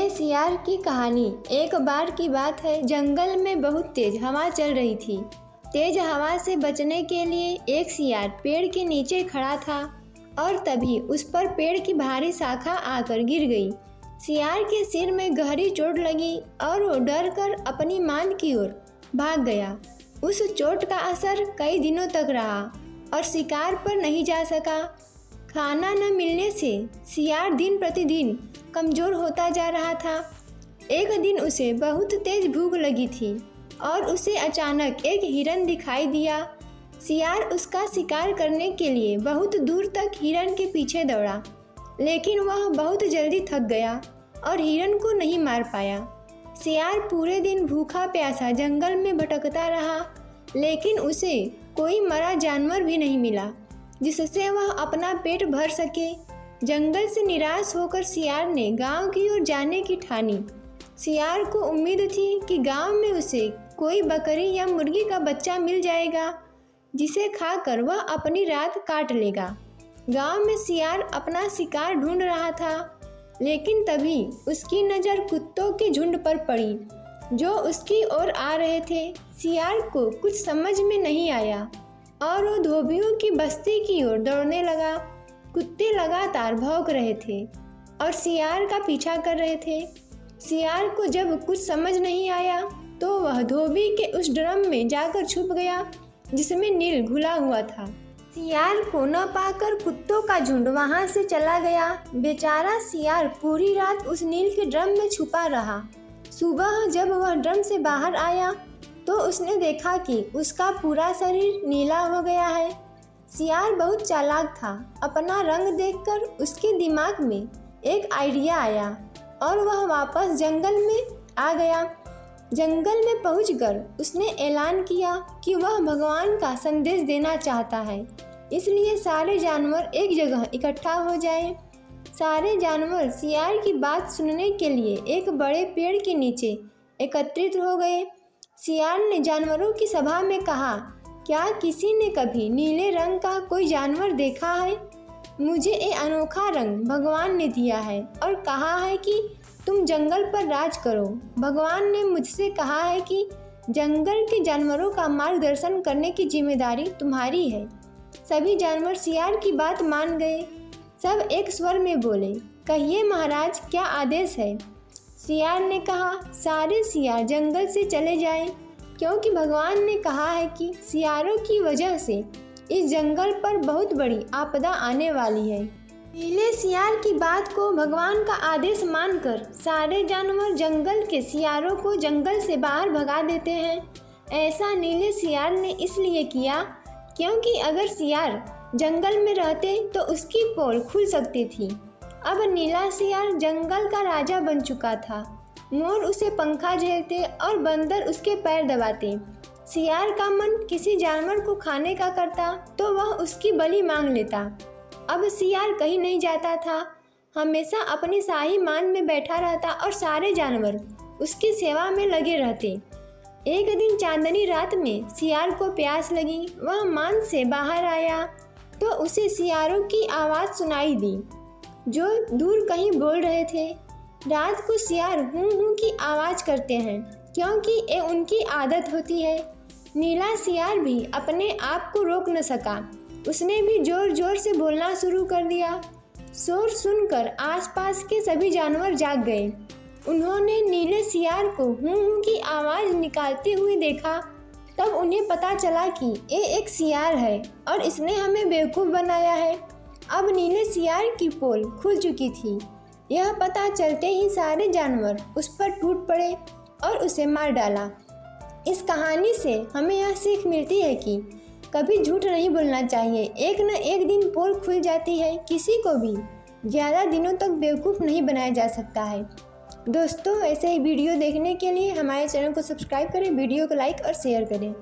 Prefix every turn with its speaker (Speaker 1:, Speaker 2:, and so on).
Speaker 1: नन्हे सियार की कहानी। एक बार की बात है, जंगल में बहुत तेज हवा चल रही थी। तेज हवा से बचने के लिए एक सियार पेड़ के नीचे खड़ा था और तभी उस पर पेड़ की भारी शाखा आकर गिर गई। सियार के सिर में गहरी चोट लगी और वो डर कर अपनी मांद की ओर भाग गया। उस चोट का असर कई दिनों तक रहा और शिकार पर नहीं जा सका। खाना न मिलने से सियार दिन प्रतिदिन कमज़ोर होता जा रहा था। एक दिन उसे बहुत तेज भूख लगी थी और उसे अचानक एक हिरन दिखाई दिया। सियार उसका शिकार करने के लिए बहुत दूर तक हिरन के पीछे दौड़ा, लेकिन वह बहुत जल्दी थक गया और हिरन को नहीं मार पाया। सियार पूरे दिन भूखा प्यासा जंगल में भटकता रहा, लेकिन उसे कोई मरा जानवर भी नहीं मिला जिससे वह अपना पेट भर सके। जंगल से निराश होकर सियार ने गांव की ओर जाने की ठानी। सियार को उम्मीद थी कि गांव में उसे कोई बकरी या मुर्गी का बच्चा मिल जाएगा जिसे खाकर वह अपनी रात काट लेगा। गांव में सियार अपना शिकार ढूंढ रहा था, लेकिन तभी उसकी नज़र कुत्तों के झुंड पर पड़ी जो उसकी ओर आ रहे थे। सियार को कुछ समझ में नहीं आया और वो धोबियों की बस्ती की ओर दौड़ने लगा। कुत्ते लगातार भौंक रहे थे और सियार का पीछा कर रहे थे। सियार को जब कुछ समझ नहीं आया तो वह धोबी के उस ड्रम में जाकर छुप गया जिसमें नील घुला हुआ था। सियार को न पाकर कुत्तों का झुंड वहां से चला गया। बेचारा सियार पूरी रात उस नील के ड्रम में छुपा रहा। सुबह जब वह ड्रम से बाहर आया तो उसने देखा कि उसका पूरा शरीर नीला हो गया है। सियार बहुत चालाक था। अपना रंग देखकर उसके दिमाग में एक आइडिया आया और वह वापस जंगल में आ गया। जंगल में पहुंचकर उसने ऐलान किया कि वह भगवान का संदेश देना चाहता है, इसलिए सारे जानवर एक जगह इकट्ठा हो जाएं। सारे जानवर सियार की बात सुनने के लिए एक बड़े पेड़ के नीचे एकत्रित हो गए। सियार ने जानवरों की सभा में कहा, क्या किसी ने कभी नीले रंग का कोई जानवर देखा है? मुझे ये अनोखा रंग भगवान ने दिया है और कहा है कि तुम जंगल पर राज करो। भगवान ने मुझसे कहा है कि जंगल के जानवरों का मार्गदर्शन करने की जिम्मेदारी तुम्हारी है। सभी जानवर सियार की बात मान गए। सब एक स्वर में बोले, कहिए महाराज, क्या आदेश है? सियार ने कहा, सारे सियार जंगल से चले जाएं, क्योंकि भगवान ने कहा है कि सियारों की वजह से इस जंगल पर बहुत बड़ी आपदा आने वाली है। नीले सियार की बात को भगवान का आदेश मानकर सारे जानवर जंगल के सियारों को जंगल से बाहर भगा देते हैं। ऐसा नीले सियार ने इसलिए किया क्योंकि अगर सियार जंगल में रहते तो उसकी पोल खुल सकती थी। अब नीला सियार जंगल का राजा बन चुका था। मोर उसे पंखा झेलते और बंदर उसके पैर दबाते। सियार का मन किसी जानवर को खाने का करता तो वह उसकी बलि मांग लेता। अब सियार कहीं नहीं जाता था, हमेशा अपनी शाही मान में बैठा रहता और सारे जानवर उसकी सेवा में लगे रहते। एक दिन चांदनी रात में सियार को प्यास लगी। वह मान से बाहर आया तो उसे सियारों की आवाज़ सुनाई दी जो दूर कहीं बोल रहे थे। रात को सियार हूँ हूँ की आवाज़ करते हैं क्योंकि ये उनकी आदत होती है। नीला सियार भी अपने आप को रोक न सका। उसने भी जोर जोर से बोलना शुरू कर दिया। शोर सुनकर आसपास के सभी जानवर जाग गए। उन्होंने नीले सियार को हूँ हूँ की आवाज़ निकालते हुए देखा। तब उन्हें पता चला कि ये एक सियार है और इसने हमें बेवकूफ़ बनाया है। अब नीले सियार की पोल खुल चुकी थी। यह पता चलते ही सारे जानवर उस पर टूट पड़े और उसे मार डाला। इस कहानी से हमें यह सीख मिलती है कि कभी झूठ नहीं बोलना चाहिए। एक न एक दिन पोल खुल जाती है। किसी को भी ज़्यादा दिनों तक बेवकूफ़ नहीं बनाया जा सकता है। दोस्तों, ऐसे ही वीडियो देखने के लिए हमारे चैनल को सब्सक्राइब करें, वीडियो को लाइक और शेयर करें।